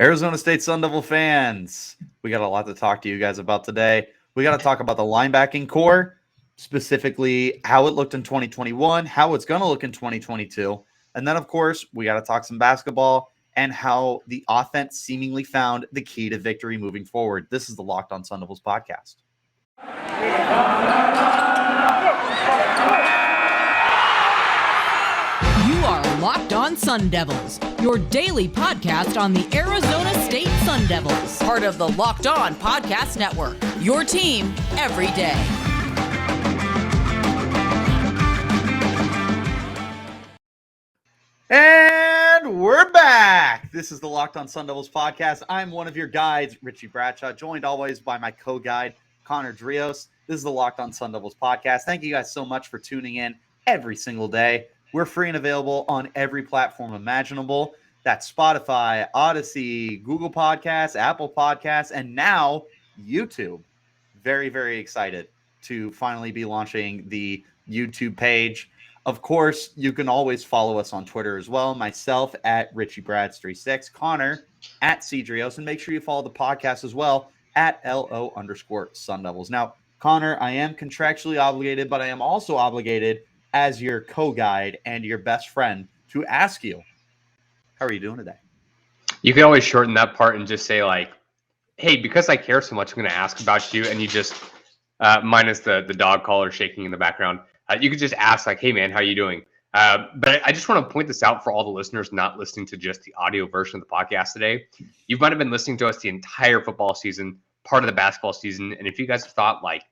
Arizona State Sun Devil fans, we got a lot to talk to you guys about today. We got to talk about the linebacking core, specifically how it looked in 2021, how it's going to look in 2022. And then, of course, we got to talk some basketball and how the offense seemingly found the key to victory moving forward. This is the Locked On Sun Devils podcast. You are Locked On Sun Devils, your daily podcast on the Arizona State Sun Devils, part of the Locked On Podcast Network, your team every day. And we're back. This is the Locked On Sun Devils podcast. I'm one of your guides, Richie Bradshaw, joined always by my co-guide, Connor Drios. This is the Locked On Sun Devils podcast. Thank you guys so much for tuning in every single day. We're free and available on every platform imaginable. That's Spotify, Odyssey, Google Podcasts, Apple Podcasts, and now YouTube. Very, very excited to finally be launching the YouTube page. Of course, you can always follow us on Twitter as well. Myself at RichieBrads36, Connor at Cedrios, and make sure you follow the podcast as well at LO_Sun Devils. Now, Connor, I am contractually obligated, but I am also obligated as your co-guide and your best friend to ask you, how are you doing today? You can always shorten that part and just say like, hey, because I care so much, I'm going to ask about you. And you just, minus the dog collar shaking in the background, you could just ask like, hey man, how are you doing? But I just want to point this out for all the listeners not listening to just the audio version of the podcast today. You might have been listening to us the entire football season, part of the basketball season. And if you guys thought like,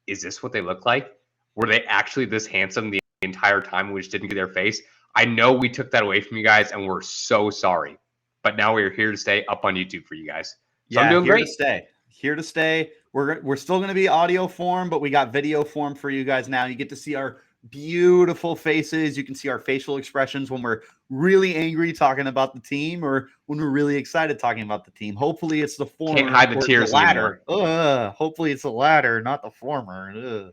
is this what they look like? Were they actually this handsome the entire time? We just didn't get their face. I know we took that away from you guys and we're so sorry, but now we're here to stay up on YouTube for you guys. So I'm doing great. Here to stay. We're still going to be audio form, but we got video form for you guys now. You get to see our beautiful faces. You can see our facial expressions when we're really angry talking about the team or when we're really excited talking about the team. Hopefully it's the former. Can't hide the tears anymore. Hopefully it's the latter, not the former.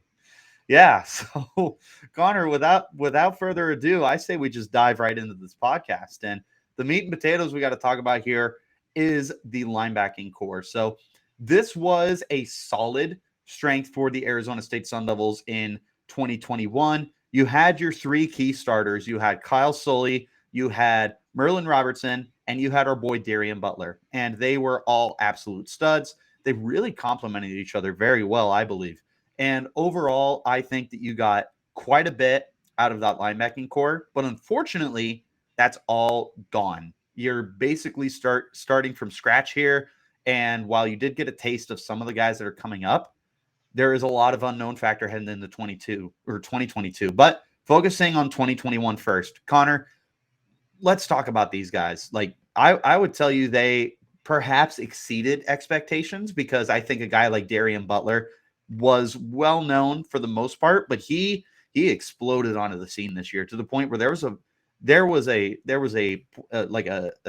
Yeah. So Connor, without further ado, I say we just dive right into this podcast. And the meat and potatoes we got to talk about here is the linebacking core. So this was a solid strength for the Arizona State Sun Devils in 2021. You had your three key starters. You had Kyle Sully, you had Merlin Robertson, and you had our boy Darian Butler. And they were all absolute studs. They really complemented each other very well, I believe. And overall, I think that you got quite a bit out of that linebacking core. But unfortunately, that's all gone. You're basically starting from scratch here. And while you did get a taste of some of the guys that are coming up, there is a lot of unknown factor heading into 2022. But focusing on 2021 first, Connor, let's talk about these guys. Like I would tell you they perhaps exceeded expectations because I think a guy like Darian Butler was well known for the most part, but he exploded onto the scene this year to the point where there was a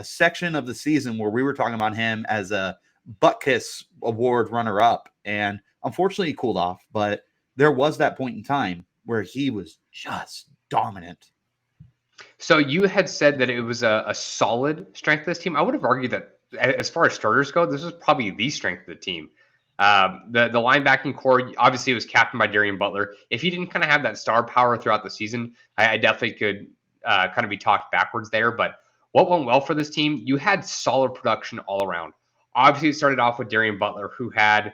section of the season where we were talking about him as a Butkus Award runner-up, and unfortunately he cooled off. But there was that point in time where he was just dominant. So you had said that it was a solid strength of this team. I would have argued that as far as starters go, this was probably the strength of the team. The linebacking core, obviously, it was captained by Darian Butler. If he didn't kind of have that star power throughout the season, I definitely could kind of be talked backwards there. But what went well for this team, you had solid production all around. Obviously, it started off with Darian Butler, who had,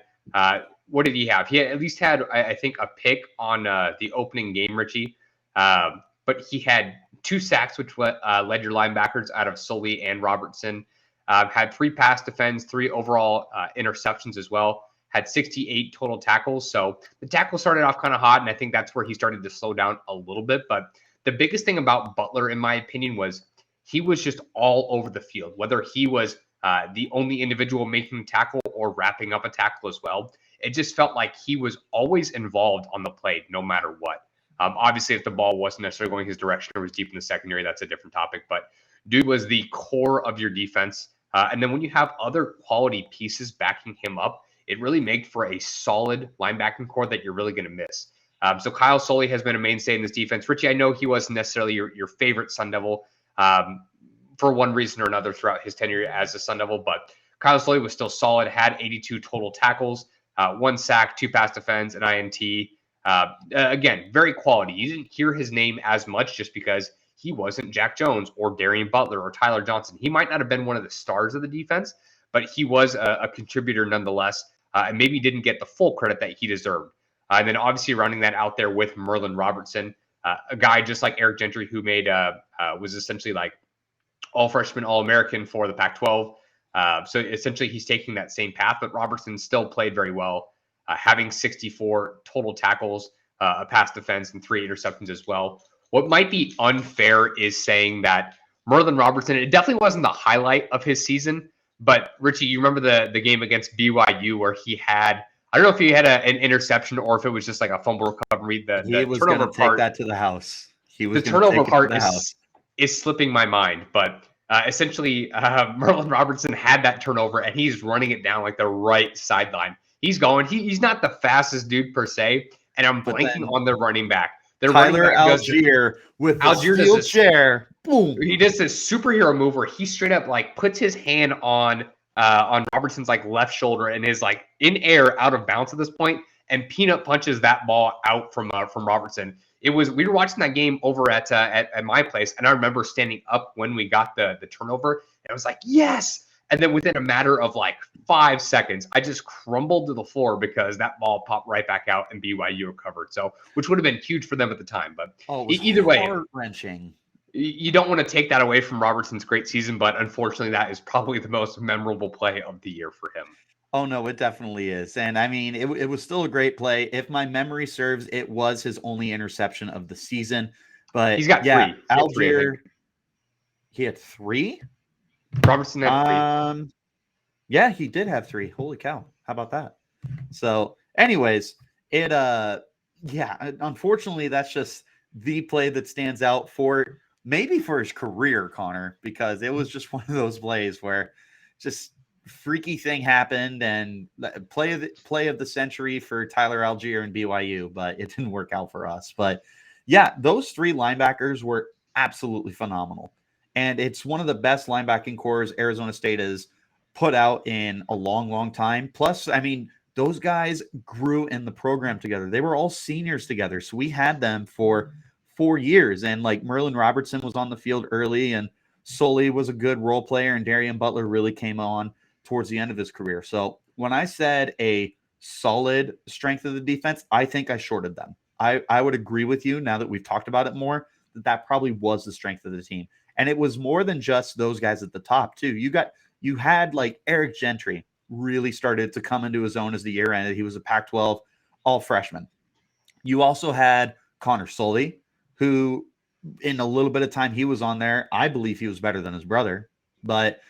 what did he have? He at least had, I think, a pick on the opening game, Richie. But he had 2 sacks, which led your linebackers out of Sully and Robertson. Had 3 pass defense, 3 overall interceptions as well. Had 68 total tackles. So the tackle started off kind of hot, and I think that's where he started to slow down a little bit. But the biggest thing about Butler, in my opinion, was he was just all over the field, whether he was the only individual making a tackle or wrapping up a tackle as well. It just felt like he was always involved on the play, no matter what. Obviously, if the ball wasn't necessarily going his direction or was deep in the secondary, that's a different topic. But dude was the core of your defense. And then when you have other quality pieces backing him up, it really made for a solid linebacking core that you're really going to miss. So Kyle Sully has been a mainstay in this defense. Richie, I know he wasn't necessarily your favorite Sun Devil. for one reason or another throughout his tenure as a Sun Devil. But Kyle Sully was still solid, had 82 total tackles, 1 sack, 2 pass defense, an INT. Again, very quality. You didn't hear his name as much just because he wasn't Jack Jones or Darian Butler or Tyler Johnson. He might not have been one of the stars of the defense, but he was a contributor nonetheless, and maybe didn't get the full credit that he deserved. And then obviously rounding that out there with Merlin Robertson, a guy just like Eric Gentry who made was essentially like all freshman, all American for the Pac-12. So essentially he's taking that same path, but Robertson still played very well, having 64 total tackles, a pass defense, and 3 interceptions as well. What might be unfair is saying that Merlin Robertson, it definitely wasn't the highlight of his season, but Richie, you remember the game against BYU where he had, I don't know if he had an interception or if it was just like a fumble recovery. He was going to take that to the house. The turnover part is slipping my mind, but essentially Merlin Robertson had that turnover and he's running it down like the right sideline. He's going, he's not the fastest dude per se, and I'm blanking on the running back. Tyler Algier with the steel chair. Boom. He does this superhero move where he straight up like puts his hand on Robertson's like left shoulder and is like in air out of bounds at this point and peanut punches that ball out from Robertson. We were watching that game over at my place, and I remember standing up when we got the turnover, and I was like, yes. And then within a matter of like 5 seconds, I just crumbled to the floor because that ball popped right back out and BYU recovered. So, which would have been huge for them at the time. But either way, heart-wrenching. You don't want to take that away from Robertson's great season, but unfortunately, that is probably the most memorable play of the year for him. Oh, no, it definitely is. And I mean, it was still a great play. If my memory serves, it was his only interception of the season. But he's got 3. Algier, he had 3? Robertson had 3. Yeah, he did have 3. Holy cow. How about that? So anyways, unfortunately, that's just the play that stands out for his career, Connor, because it was just one of those plays where just freaky thing happened and play of the century for Tyler Algier and BYU, but it didn't work out for us. But yeah, those 3 linebackers were absolutely phenomenal. And it's one of the best linebacking cores Arizona State has put out in a long, long time. Plus, I mean, those guys grew in the program together. They were all seniors together. So we had them for 4 years. And like Merlin Robertson was on the field early, and Sully was a good role player, and Darian Butler really came on towards the end of his career. So when I said a solid strength of the defense, I think I shorted them. I would agree with you now that we've talked about it more, that probably was the strength of the team. And it was more than just those guys at the top, too. You had like Eric Gentry really started to come into his own as the year ended. He was a Pac-12 all freshman. You also had Connor Sully, who in a little bit of time he was on there, I believe he was better than his brother. But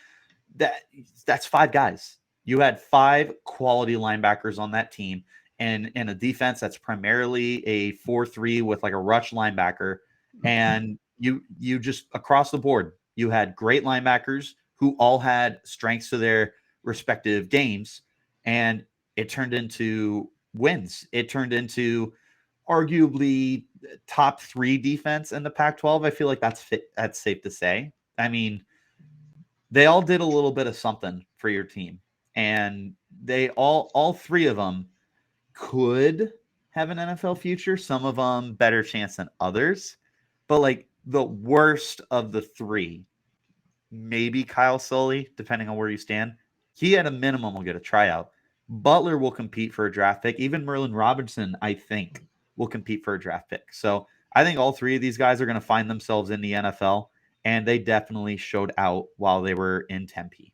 that's 5 guys. You had 5 quality linebackers on that team, and in a defense that's primarily a 4-3 with like a rush linebacker. And you just across the board, you had great linebackers who all had strengths to their respective games, and it turned into wins. It turned into arguably top 3 defense in the Pac-12. I feel like that's safe to say. I mean, they all did a little bit of something for your team, and they all 3 of them could have an NFL future. Some of them better chance than others, but like the worst of the 3, maybe Kyle Sully, depending on where you stand. He at a minimum will get a tryout. Butler will compete for a draft pick. Even Merlin Robinson, I think, will compete for a draft pick. So I think all 3 of these guys are going to find themselves in the NFL, and they definitely showed out while they were in Tempe.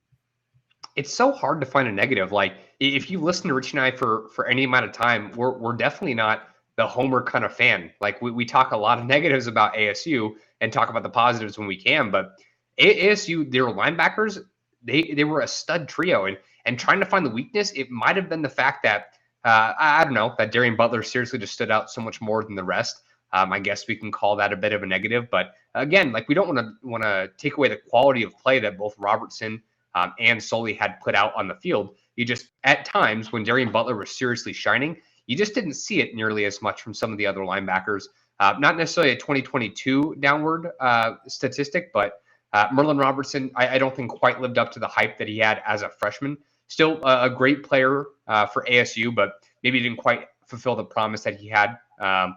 It's so hard to find a negative. Like if you listen to Rich and I for any amount of time, we're definitely not the homer kind of fan. Like we talk a lot of negatives about ASU and talk about the positives when we can, but ASU, their linebackers, they were a stud trio, and trying to find the weakness, it might have been the fact that I don't know, that Darian Butler seriously just stood out so much more than the rest. I guess we can call that a bit of a negative, but again, like we don't want to take away the quality of play that both Robertson and Sully had put out on the field. You just, at times when Darian Butler was seriously shining, you just didn't see it nearly as much from some of the other linebackers. Not necessarily a 2022 downward statistic, but Merlin Robertson, I don't think quite lived up to the hype that he had as a freshman. Still a great player for ASU, but maybe didn't quite fulfill the promise that he had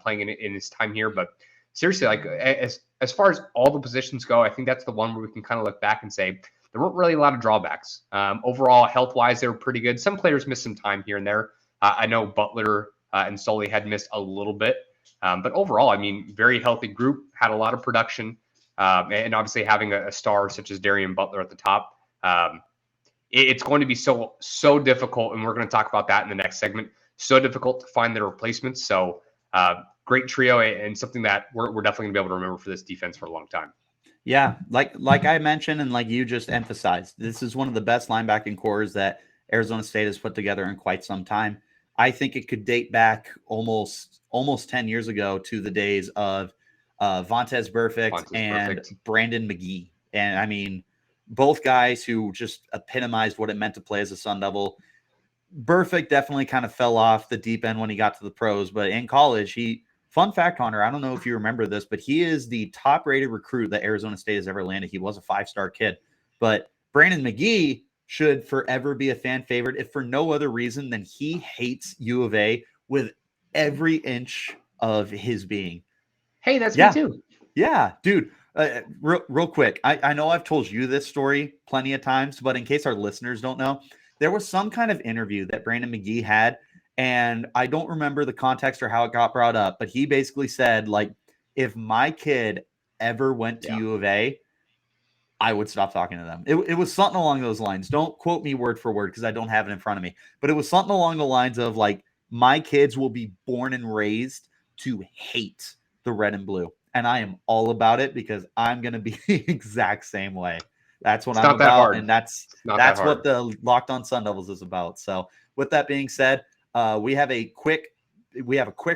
playing in his time here. But seriously, like as far as all the positions go, I think that's the one where we can kind of look back and say there weren't really a lot of drawbacks. Overall, health-wise, they were pretty good. Some players missed some time here and there. I know Butler and Sully had missed a little bit. But overall, I mean, very healthy group, had a lot of production. And obviously having a star such as Darian Butler at the top, it's going to be so difficult, and we're going to talk about that in the next segment. So difficult to find the replacements. So great trio, and something that we're definitely going to be able to remember for this defense for a long time. Yeah, like I mentioned, and like you just emphasized, this is one of the best linebacking cores that Arizona State has put together in quite some time. I think it could date back almost 10 years ago to the days of Vontaze Burfict and Brandon McGee. And I mean, both guys who just epitomized what it meant to play as a Sun Devil. Burfict definitely kind of fell off the deep end when he got to the pros, but in college, fun fact, Connor, I don't know if you remember this, but he is the top rated recruit that Arizona State has ever landed. He was a 5-star kid, but Brandon McGee should forever be a fan favorite, if for no other reason than he hates U of A with every inch of his being. Hey, that's me too. Yeah, dude. Real quick, I know I've told you this story plenty of times, but in case our listeners don't know, there was some kind of interview that Brandon McGee had, and I don't remember the context or how it got brought up, but he basically said, like, if my kid ever went to U of A, I would stop talking to them. It was something along those lines. Don't quote me word for word because I don't have it in front of me, but it was something along the lines of, like, my kids will be born and raised to hate the red and blue. And I am all about it because I'm going to be the exact same way. That's what I'm about. And that's what the Locked On Sun Devils is about. So with that being said, we have a quick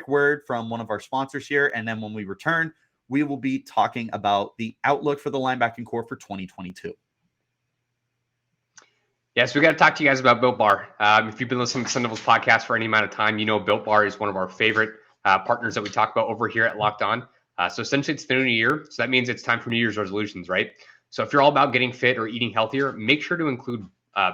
word from one of our sponsors here. And then when we return, we will be talking about the outlook for the linebacking core for 2022. Yes, we got to talk to you guys about Built Bar. If you've been listening to Sun Devils podcast for any amount of time, you know Built Bar is one of our favorite partners that we talk about over here at Locked On. So essentially, it's the new year. So that means it's time for New Year's resolutions, right? So if you're all about getting fit or eating healthier, make sure to include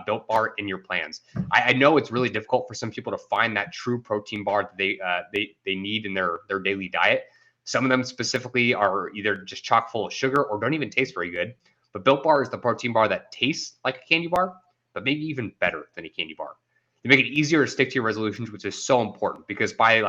Built Bar in your plans. I know it's really difficult for some people to find that true protein bar that they need in their daily diet. Some of them specifically are either just chock full of sugar or don't even taste very good. But Built Bar is the protein bar that tastes like a candy bar, but maybe even better than a candy bar. You make it easier to stick to your resolutions, which is so important because by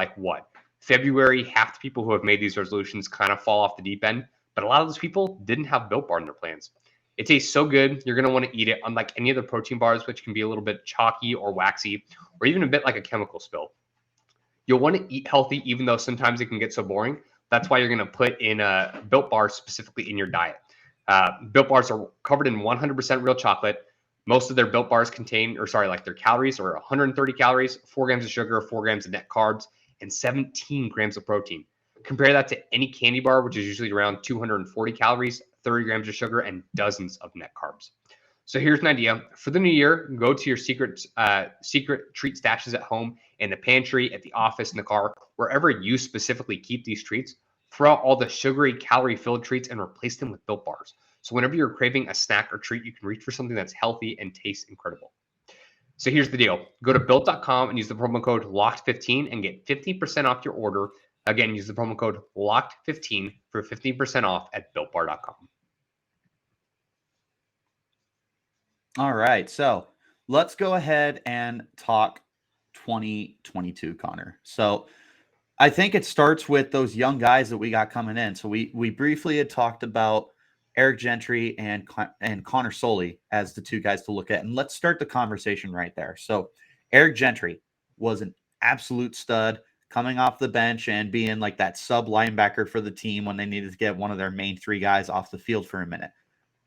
February, half the people who have made these resolutions kind of fall off the deep end, but a lot of those people didn't have Built Bar in their plans. It tastes so good, you're going to want to eat it, unlike any other protein bars, which can be a little bit chalky or waxy, or even a bit like a chemical spill. You'll want to eat healthy, even though sometimes it can get so boring. That's why you're going to put in a Built Bar specifically in your diet. Built Bars are covered in 100% real chocolate. Most of their Built Bars their calories are 130 calories, 4 grams of sugar, 4 grams of net carbs, and 17 grams of protein. Compare that to any candy bar, which is usually around 240 calories, 30 grams of sugar, and dozens of net carbs. So here's an idea. For the new year, go to your secret treat stashes at home, in the pantry, at the office, in the car, wherever you specifically keep these treats. Throw out all the sugary, calorie-filled treats and replace them with Built Bars. So whenever you're craving a snack or treat, you can reach for something that's healthy and tastes incredible. So here's the deal. Go to built.com and use the promo code LOCKED15 and get 15% off your order. Again, use the promo code LOCKED15 for 15% off at builtbar.com. All right. So let's go ahead and talk 2022, Connor. So I think it starts with those young guys that we got coming in. So we briefly had talked about Eric Gentry and Connor Sully as the two guys to look at. And let's start the conversation right there. So Eric Gentry was an absolute stud coming off the bench and being like that sub linebacker for the team when they needed to get one of their main 3 guys off the field for a minute.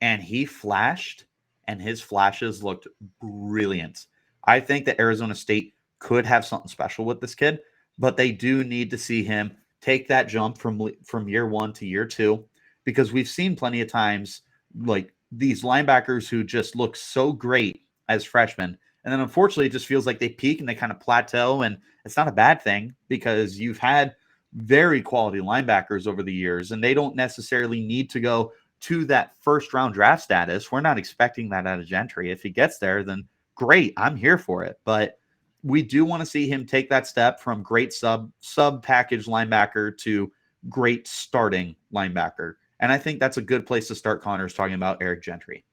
And he flashed, and his flashes looked brilliant. I think that Arizona State could have something special with this kid, but they do need to see him take that jump from year 1 to year 2. Because we've seen plenty of times like these linebackers who just look so great as freshmen. And then unfortunately, it just feels like they peak and they kind of plateau. And it's not a bad thing because you've had very quality linebackers over the years and they don't necessarily need to go to that first round draft status. We're not expecting that out of Gentry. If he gets there, then great. I'm here for it. But we do want to see him take that step from great sub package linebacker to great starting linebacker. And I think that's a good place to start, Connor, is talking about Eric Gentry.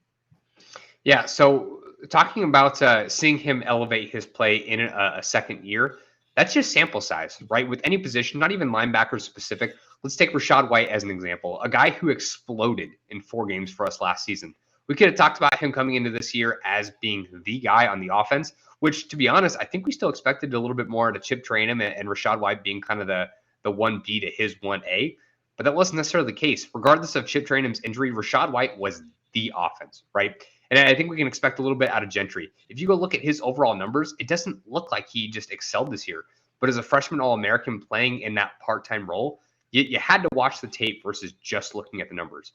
Yeah, so talking about seeing him elevate his play in a second year, that's just sample size, right? With any position, not even linebacker specific. Let's take Rachaad White as an example, a guy who exploded in 4 games for us last season. We could have talked about him coming into this year as being the guy on the offense, which, to be honest, I think we still expected a little bit more to Chip train him and Rachaad White being kind of the 1B to his 1A. But that wasn't necessarily the case. Regardless of Chip Trainham's injury, Rachaad White was the offense, right? And I think we can expect a little bit out of Gentry. If you go look at his overall numbers, it doesn't look like he just excelled this year. But as a freshman All-American playing in that part-time role, you had to watch the tape versus just looking at the numbers.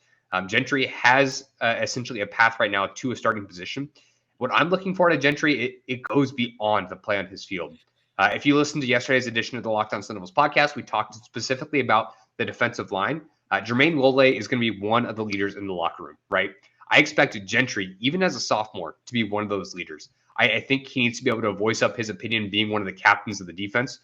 Gentry has essentially a path right now to a starting position. What I'm looking for at Gentry, it goes beyond the play on his field. If you listen to yesterday's edition of the Locked On Sun Devils podcast, we talked specifically about the defensive line. Jermaine Lole is going to be one of the leaders in the locker room, right? I expect Gentry, even as a sophomore, to be one of those leaders. I think he needs to be able to voice up his opinion, being one of the captains of the defense,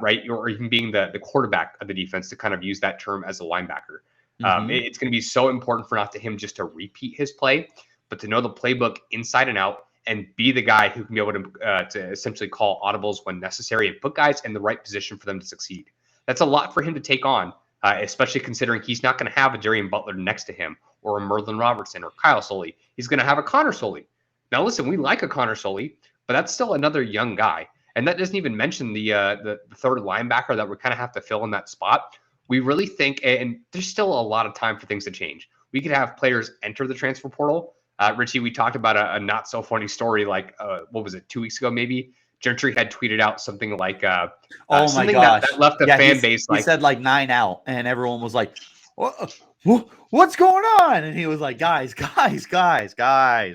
right? Or even being the quarterback of the defense, to kind of use that term as a linebacker. It's going to be so important for not to him just to repeat his play, but to know the playbook inside and out and be the guy who can be able to essentially call audibles when necessary and put guys in the right position for them to succeed. That's a lot for him to take on, especially considering he's not going to have a Darian Butler next to him or a Merlin Robertson or Kyle Soley. He's going to have a Connor Soley. Now, listen, we like a Connor Soley, but that's still another young guy. And that doesn't even mention the third linebacker that we kind of have to fill in that spot. We really think, and there's still a lot of time for things to change. We could have players enter the transfer portal. Richie, we talked about a not so funny story like, what was it, 2 weeks ago maybe? Gentry had tweeted out something like, oh my something gosh, that left the fan base like, he said like 9 out, and everyone was like, what's going on? And he was like, guys,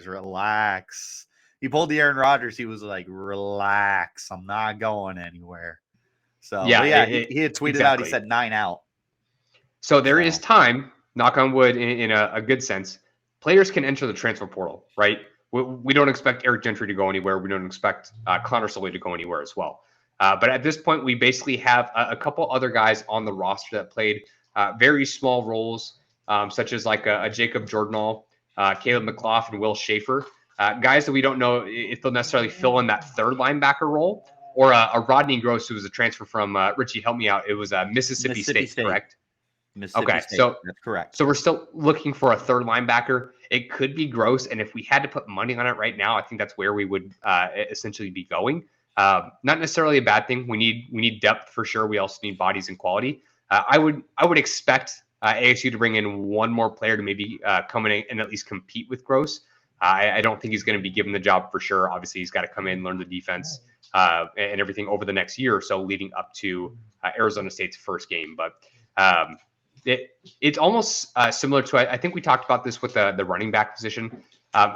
relax. He pulled the Aaron Rodgers. He was like, relax, I'm not going anywhere. So he had tweeted exactly out, he said 9 out. So there is time, knock on wood, in a good sense. Players can enter the transfer portal, right? We don't expect Eric Gentry to go anywhere. We don't expect Connor Soley to go anywhere as well. But at this point, we basically have a couple other guys on the roster that played very small roles, such as like a Jacob Jordanall, Caleb McLaughlin, Will Schaefer, guys that we don't know if they'll necessarily fill in that third linebacker role, or a Rodney Gross, who was a transfer from, Richie, help me out. It was Mississippi State, correct? Mississippi State. So that's correct. So we're still looking for a third linebacker. It could be Gross, and if we had to put money on it right now, I think that's where we would essentially be going. Not necessarily a bad thing. We need depth for sure. We also need bodies and quality. I would expect ASU to bring in one more player to maybe come in and at least compete with Gross. I don't think he's going to be given the job for sure. Obviously, he's got to come in, learn the defense and everything over the next year or so, leading up to Arizona State's first game. But it's almost similar to, I think we talked about this with the running back position.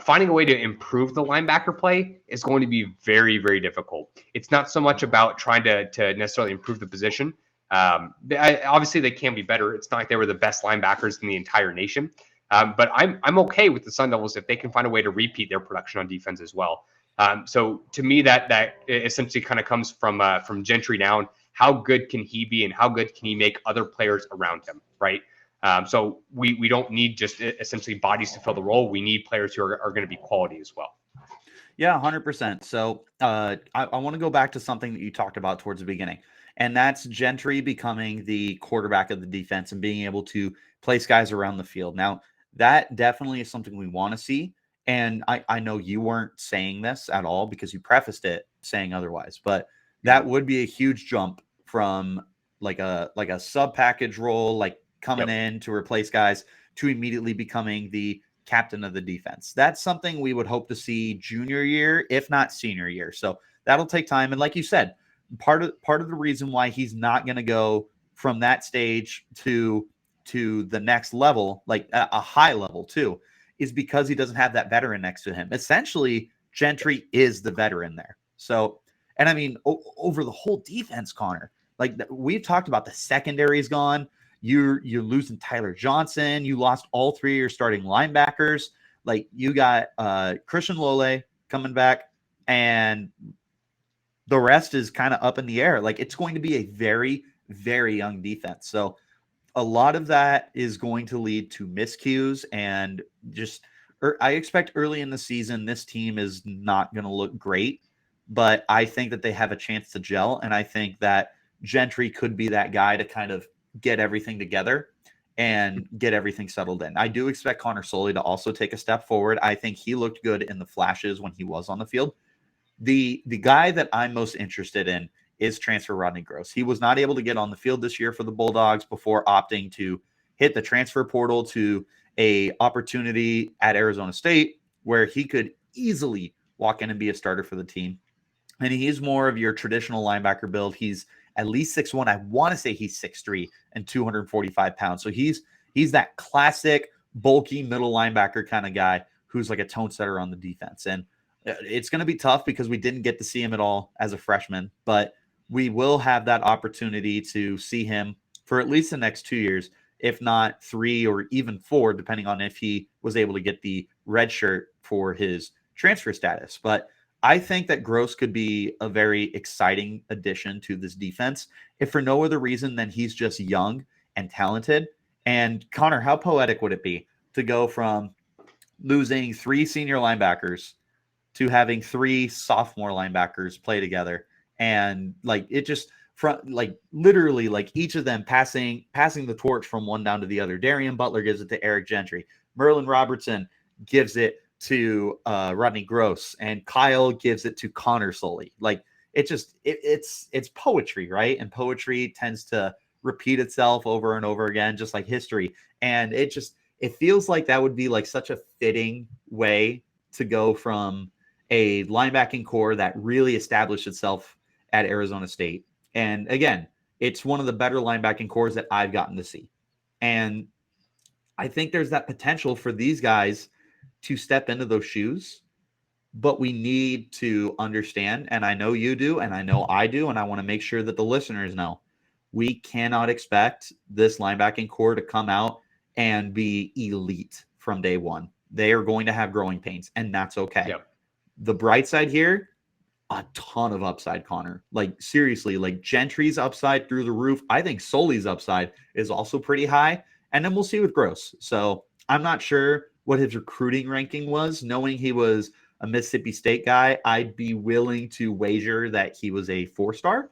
Finding a way to improve the linebacker play is going to be very, very difficult. It's not so much about trying to necessarily improve the position. Obviously, they can be better. It's not like they were the best linebackers in the entire nation. But I'm okay with the Sun Devils if they can find a way to repeat their production on defense as well. So to me, that essentially kind of comes from Gentry down. How good can he be, and how good can he make other players around him, right? So we don't need just essentially bodies to fill the role. We need players who are going to be quality as well. Yeah, 100%. So I want to go back to something that you talked about towards the beginning, and that's Gentry becoming the quarterback of the defense and being able to place guys around the field. Now, that definitely is something we want to see. And I know you weren't saying this at all because you prefaced it saying otherwise, but that would be a huge jump from like a sub package role, like coming in to replace guys, to immediately becoming the captain of the defense. That's something we would hope to see junior year, if not senior year. So that'll take time. And like you said, part of the reason why he's not going to go from that stage to the next level, like a high level too, is because he doesn't have that veteran next to him. Essentially, Gentry is the veteran there. So, and I mean, over the whole defense, Connor, like we've talked about, the secondary is gone. You're losing Tyler Johnson. You lost all three of your starting linebackers. Like, you got Christian Lole coming back, and the rest is kind of up in the air. Like, it's going to be a very, very young defense. So a lot of that is going to lead to miscues, and just I expect early in the season this team is not going to look great, but I think that they have a chance to gel, and I think that Gentry could be that guy to kind of get everything together and get everything settled in. I do expect Connor Soley to also take a step forward. I think he looked good in the flashes when he was on the field. The guy that I'm most interested in is transfer Rodney Gross. He was not able to get on the field this year for the Bulldogs before opting to hit the transfer portal to a opportunity at Arizona State where he could easily walk in and be a starter for the team. And he's more of your traditional linebacker build. He's at least 6'1". I want to say he's 6'3" and 245 pounds. So he's that classic bulky middle linebacker kind of guy who's like a tone setter on the defense. And it's going to be tough because we didn't get to see him at all as a freshman, but we will have that opportunity to see him for at least the next 2 years, if not 3 or even 4, depending on if he was able to get the red shirt for his transfer status. But I think that Gross could be a very exciting addition to this defense, if for no other reason than he's just young and talented. And Connor, how poetic would it be to go from losing 3 senior linebackers to having 3 sophomore linebackers play together, and like it just literally like each of them passing the torch from one down to the other. Darian Butler gives it to Eric Gentry. Merlin Robertson gives it to Rodney Gross, and Kyle gives it to Connor Soley. Like, it's poetry, right? And poetry tends to repeat itself over and over again, just like history. And it feels like that would be like such a fitting way to go from a linebacking core that really established itself at Arizona State. And again, it's one of the better linebacking cores that I've gotten to see. And I think there's that potential for these guys to step into those shoes, but we need to understand, and I know you do, and I know I do, and I want to make sure that the listeners know, we cannot expect this linebacking core to come out and be elite from day one. They are going to have growing pains, and that's okay. Yep. The bright side here, a ton of upside, Connor. Like, seriously, like Gentry's upside through the roof. I think Soley's upside is also pretty high. And then we'll see with Gross. So I'm not sure what his recruiting ranking was. Knowing he was a Mississippi State guy, I'd be willing to wager that he was a 4-star.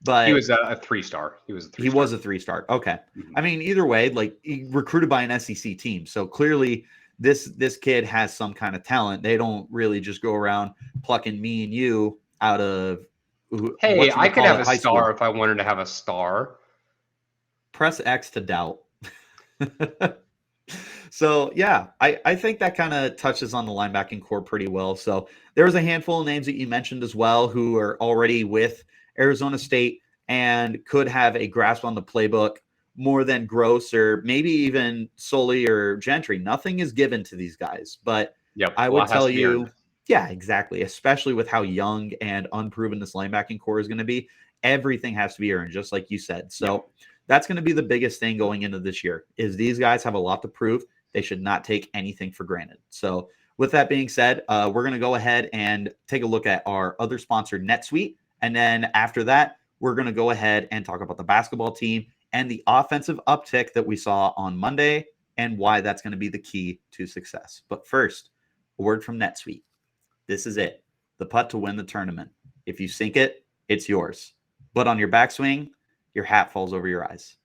But he was a 3-star. He was a 3-star. He was a 3-star. Okay. Mm-hmm. I mean, either way, like, he recruited by an SEC team. So clearly this kid has some kind of talent. They don't really just go around plucking me and you out of. Hey, I could have a star if I wanted to have a star. Press X to doubt. So, yeah, I think that kind of touches on the linebacking core pretty well. So there was a handful of names that you mentioned as well who are already with Arizona State and could have a grasp on the playbook more than Gross or maybe even Soley or Gentry. Nothing is given to these guys, but I would tell you, yeah, exactly. Especially with how young and unproven this linebacking core is going to be, everything has to be earned, just like you said. So that's going to be the biggest thing going into this year is these guys have a lot to prove. They should not take anything for granted. So with that being said, we're going to go ahead and take a look at our other sponsor, NetSuite. And then after that, we're going to go ahead and talk about the basketball team and the offensive uptick that we saw on Monday and why that's going to be the key to success. But first, a word from NetSuite. This is it. The putt to win the tournament. If you sink it, it's yours. But on your backswing, your hat falls over your eyes. Is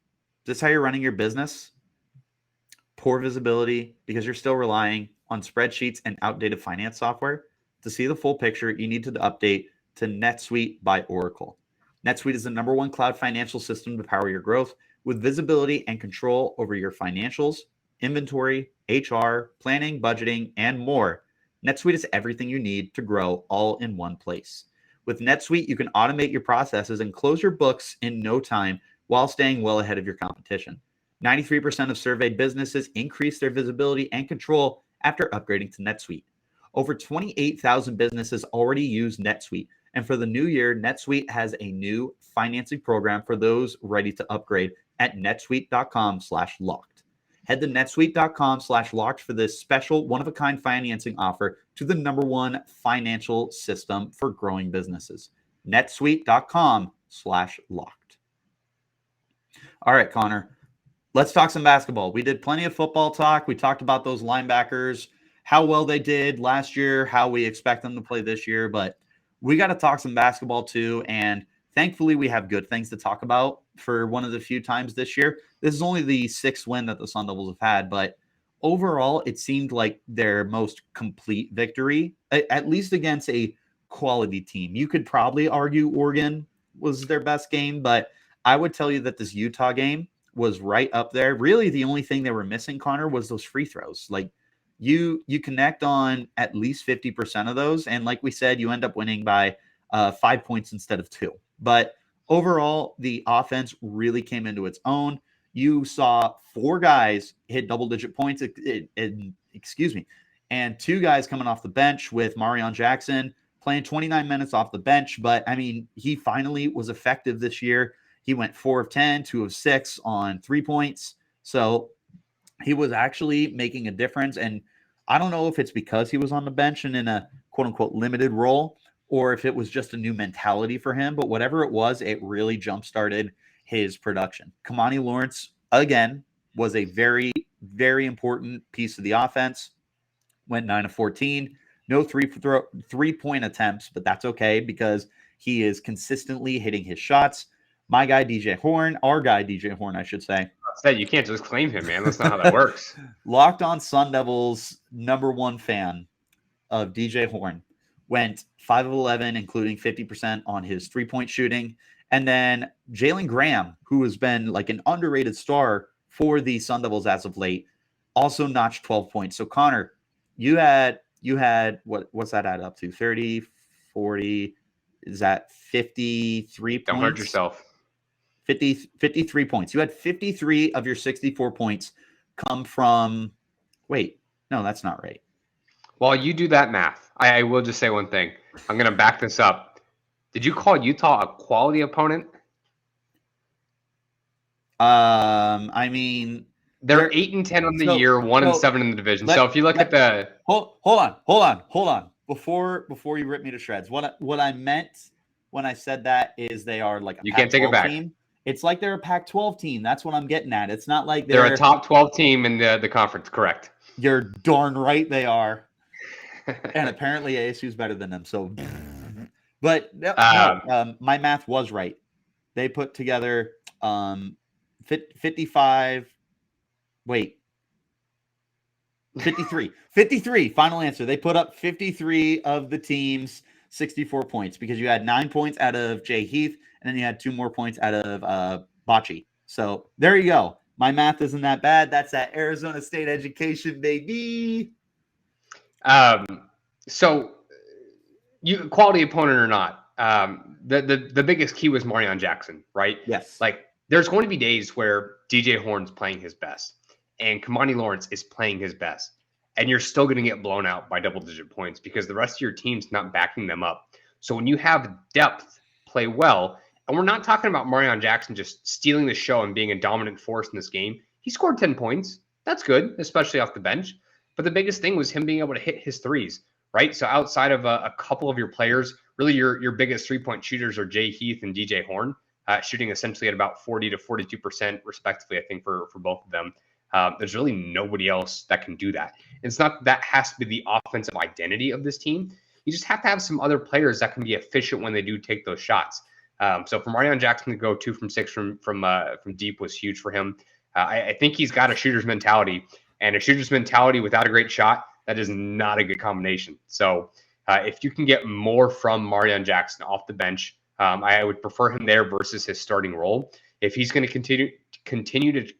this how you're running your business? Poor visibility because you're still relying on spreadsheets and outdated finance software? To see the full picture, you need to update to NetSuite by Oracle. NetSuite is the #1 cloud financial system to power your growth with visibility and control over your financials, inventory, HR, planning, budgeting, and more. NetSuite is everything you need to grow all in one place. With NetSuite, you can automate your processes and close your books in no time while staying well ahead of your competition. 93% of surveyed businesses increase their visibility and control after upgrading to NetSuite. Over 28,000 businesses already use NetSuite. And for the new year, NetSuite has a new financing program for those ready to upgrade at netsuite.com/locked. Head to netsuite.com/locked for this special one-of-a-kind financing offer to the #1 financial system for growing businesses. netsuite.com/locked. All right, Connor, let's talk some basketball. We did plenty of football talk. We talked about those linebackers, how well they did last year, how we expect them to play this year, but we got to talk some basketball too. And thankfully, we have good things to talk about for one of the few times this year. This is only the 6th win that the Sun Devils have had, but overall, it seemed like their most complete victory, at least against a quality team. You could probably argue Oregon was their best game, but I would tell you that this Utah game was right up there. Really, the only thing they were missing, Connor, was those free throws. Like you connect on at least 50% of those, and like we said, you end up winning by 5 points instead of 2. But overall, the offense really came into its own. You saw 4 guys hit double-digit points, and 2 guys coming off the bench with Marion Jackson playing 29 minutes off the bench. But, I mean, he finally was effective this year. He went 4 of 10, 2 of 6 on 3 points. So he was actually making a difference. And I don't know if it's because he was on the bench and in a quote-unquote limited role, or if it was just a new mentality for him. But whatever it was, it really jump-started his production. Kamani Lawrence, again, was a very, very important piece of the offense. Went 9 of 14. No three-point attempts, but that's okay because he is consistently hitting his shots. My guy, DJ Horn, our guy, DJ Horn, I should say. You can't just claim him, man. That's not how that works. Locked On Sun Devils, #1 fan of DJ Horn, went 5 of 11, including 50% on his 3-point shooting. And then Jalen Graham, who has been like an underrated star for the Sun Devils as of late, also notched 12 points. So, Connor, you had what's that add up to? 30, 40, is that 53 points? Don't hurt yourself. 53 points. You had 53 of your 64 points come from, wait, no, that's not right. While you do that math, I will just say one thing. I'm going to back this up. Did you call Utah a quality opponent? I mean, they're 8-10 on the year, 1-7 in the division. So if you look at the hold on. Before you rip me to shreds, what I meant when I said that is they are like a you can't take it back. Team. It's like they're a Pac-12 team. That's what I'm getting at. It's not like they're a top 12 team in the conference. Correct. You're darn right they are. And apparently ASU is better than them. So, but my math was right. They put together 55. Wait, 53. Final answer. They put up 53 of the team's 64 points because you had 9 points out of Jay Heath, and then you had 2 more points out of Bocce. So there you go. My math isn't that bad. That's that Arizona State education, baby. So you quality opponent or not, the biggest key was Marion Jackson, right? Yes. Like there's going to be days where DJ Horn's playing his best and Kamani Lawrence is playing his best, and you're still going to get blown out by double-digit points because the rest of your team's not backing them up. So when you have depth play well, and we're not talking about Marion Jackson just stealing the show and being a dominant force in this game. He scored 10 points. That's good, especially off the bench. But the biggest thing was him being able to hit his threes, right? So outside of a couple of your players, really your biggest 3-point shooters are Jay Heath and DJ Horn, shooting essentially at about 40 to 42% respectively, I think, for both of them. There's really nobody else that can do that. It's not that has to be the offensive identity of this team. You just have to have some other players that can be efficient when they do take those shots. So for Marion Jackson to go 2 from 6 from deep was huge for him. I think he's got a shooter's mentality, and a shooter's mentality without a great shot, that is not a good combination. So if you can get more from Marion Jackson off the bench, I would prefer him there versus his starting role. If he's going to continue to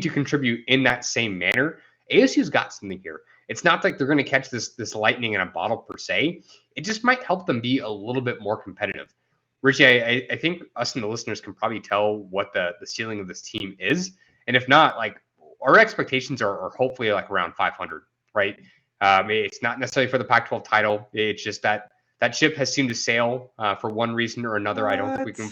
contribute in that same manner, ASU's got something here. It's not like they're going to catch this lightning in a bottle per se. It just might help them be a little bit more competitive. Richie, I think us and the listeners can probably tell what the ceiling of this team is. And if not, like our expectations are hopefully like around 500, right? It's not necessarily for the Pac-12 title. It's just that ship has seemed to sail for one reason or another. I don't think we can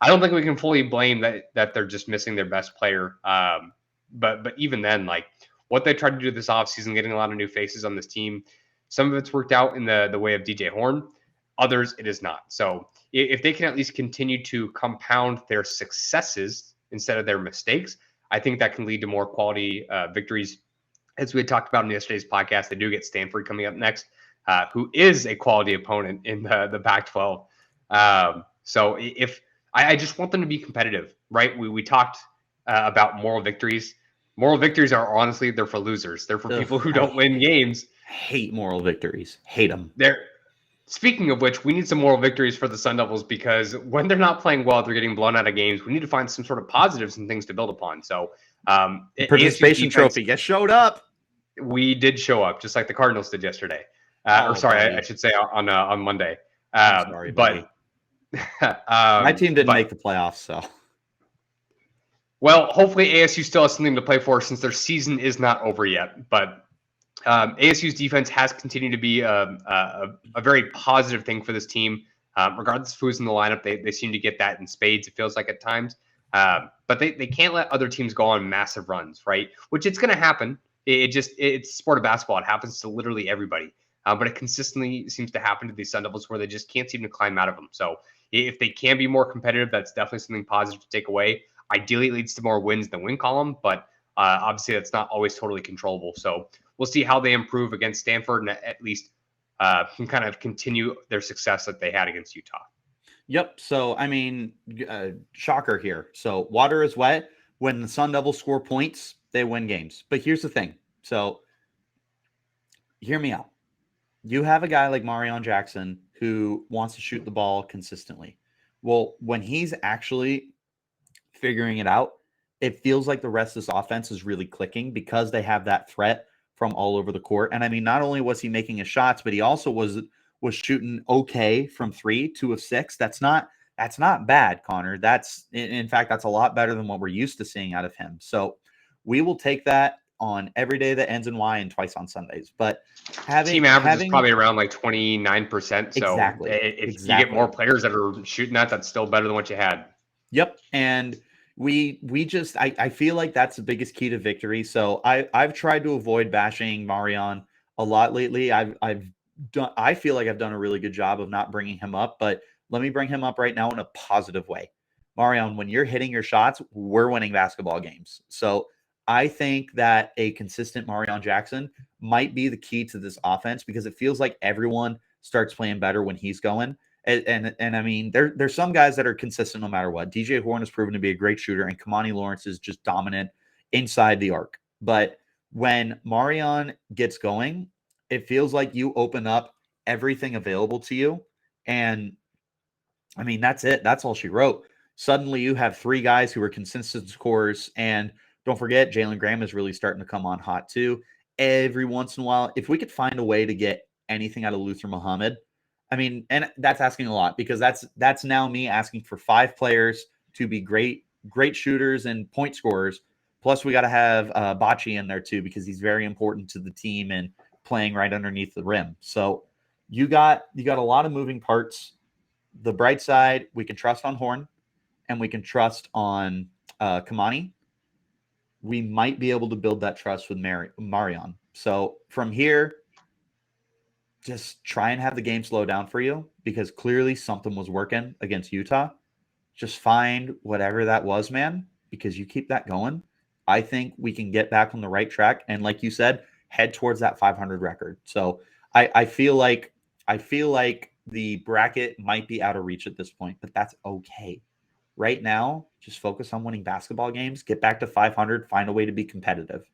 I don't think we can fully blame that they're just missing their best player. But even then, like what they tried to do this offseason, getting a lot of new faces on this team, some of it's worked out in the way of DJ Horn. Others, it is not. So if they can at least continue to compound their successes instead of their mistakes, I think that can lead to more quality victories. As we had talked about in yesterday's podcast, they do get Stanford coming up next, who is a quality opponent in the Pac-12. So if I just want them to be competitive, right? We talked about moral victories. Moral victories are honestly, they're for losers. They're for people who don't win games. Hate moral victories. Hate them. Speaking of which, we need some moral victories for the Sun Devils because when they're not playing well, they're getting blown out of games. We need to find some sort of positives and things to build upon. So, participation trophy. You showed up. We did show up, just like the Cardinals did yesterday. I should say on Monday. Sorry, but my team didn't make the playoffs, so. Well, hopefully ASU still has something to play for since their season is not over yet. But ASU's defense has continued to be a very positive thing for this team. Regardless of who's in the lineup, they seem to get that in spades, it feels like at times. But they can't let other teams go on massive runs, right? Which it's going to happen. It's the sport of basketball. It happens to literally everybody. But it consistently seems to happen to these Sun Devils where they just can't seem to climb out of them. So if they can be more competitive, that's definitely something positive to take away. Ideally, it leads to more wins in the win column, but obviously that's not always totally controllable. So we'll see how they improve against Stanford and at least can kind of continue their success that they had against Utah. Yep. So, I mean, shocker here. So water is wet. When the Sun Devils score points, they win games. But here's the thing. So hear me out. You have a guy like Marion Jackson who wants to shoot the ball consistently. Well, when he's actually figuring it out, it feels like the rest of this offense is really clicking because they have that threat from all over the court. And I mean, not only was he making his shots, but he also was shooting okay from 3, 2 of 6. That's not bad, Connor. That's in fact, that's a lot better than what we're used to seeing out of him. So we will take that on every day that ends in Y and twice on Sundays. But team average is probably around like 29%. So exactly. If you get more players that are shooting that's still better than what you had. Yep. And we just I feel like that's the biggest key to victory. So I've tried to avoid bashing Marion a lot lately. I feel like I've done a really good job of not bringing him up, but let me bring him up right now in a positive way. Marion, when you're hitting your shots, we're winning basketball games. So I think that a consistent Marion Jackson might be the key to this offense because it feels like everyone starts playing better when he's going. And I mean, there's some guys that are consistent no matter what. DJ Horn has proven to be a great shooter, and Kamani Lawrence is just dominant inside the arc. But when Marion gets going, it feels like you open up everything available to you. And I mean, that's it. That's all she wrote. Suddenly you have 3 guys who are consistent scorers. And don't forget, Jalen Graham is really starting to come on hot too. Every once in a while, if we could find a way to get anything out of Luther Muhammad, I mean, and that's asking a lot because that's now me asking for 5 players to be great shooters and point scorers. Plus, we got to have Bocce in there too because he's very important to the team and playing right underneath the rim. So you got a lot of moving parts. The bright side, we can trust on Horn, and we can trust on Kamani. We might be able to build that trust with Marion. So from here, just try and have the game slow down for you because clearly something was working against Utah. Just find whatever that was, man, because you keep that going. I think we can get back on the right track. And like you said, head towards that 500 record. So I feel like the bracket might be out of reach at this point, but that's okay. Right now, just focus on winning basketball games, get back to 500, find a way to be competitive.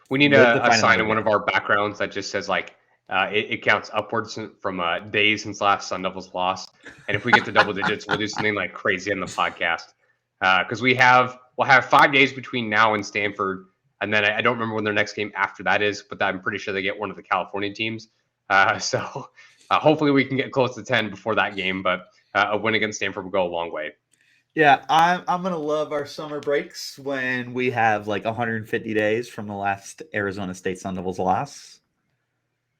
We need a sign in one of our backgrounds that just says like, it counts upwards from days since last Sun Devils lost. And if we get to double digits, we'll do something like crazy on the podcast. Because we'll have 5 days between now and Stanford. And then I don't remember when their next game after that is, but I'm pretty sure they get one of the California teams. So hopefully we can get close to 10 before that game. But a win against Stanford will go a long way. Yeah, I'm going to love our summer breaks when we have like 150 days from the last Arizona State Sun Devils loss.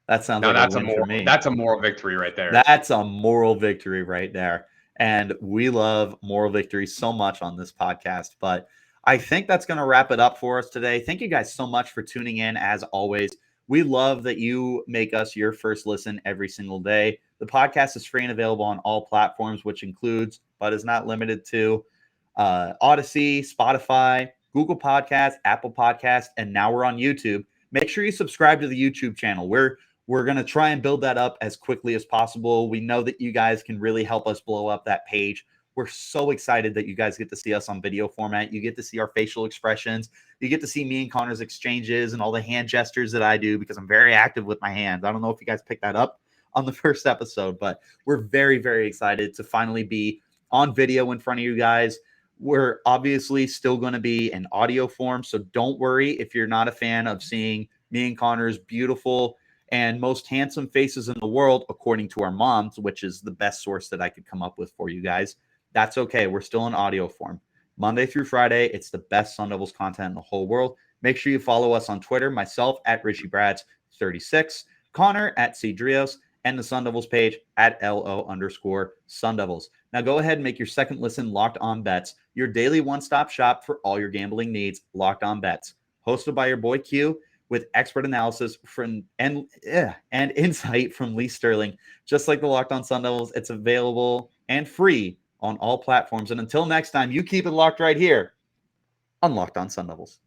That sounds like a win for me. That's a moral victory right there. That's a moral victory right there. And we love moral victory so much on this podcast. But I think that's going to wrap it up for us today. Thank you guys so much for tuning in. As always, we love that you make us your first listen every single day. The podcast is free and available on all platforms, which includes, but is not limited to, Odyssey, Spotify, Google Podcasts, Apple Podcasts, and now we're on YouTube. Make sure you subscribe to the YouTube channel. We're going to try and build that up as quickly as possible. We know that you guys can really help us blow up that page. We're so excited that you guys get to see us on video format. You get to see our facial expressions. You get to see me and Connor's exchanges and all the hand gestures that I do because I'm very active with my hands. I don't know if you guys picked that up on the first episode, but we're very, very excited to finally be on video in front of you guys. We're obviously still going to be in audio form, so don't worry if you're not a fan of seeing me and Connor's beautiful and most handsome faces in the world, according to our moms, which is the best source that I could come up with for you guys. That's okay. We're still in audio form. Monday through Friday, it's the best Sun Devils content in the whole world. Make sure you follow us on Twitter, myself at RichieBrads36, Connor at Cedrios, and the Sun Devils page at LO_Sun Devils. Now go ahead and make your second listen Locked On Bets, your daily one-stop shop for all your gambling needs. Locked On Bets, hosted by your boy Q, with expert analysis from and insight from Lee Sterling. Just like the Locked On Sun Devils, it's available and free on all platforms. And until next time, you keep it locked right here on Locked On Sun Devils.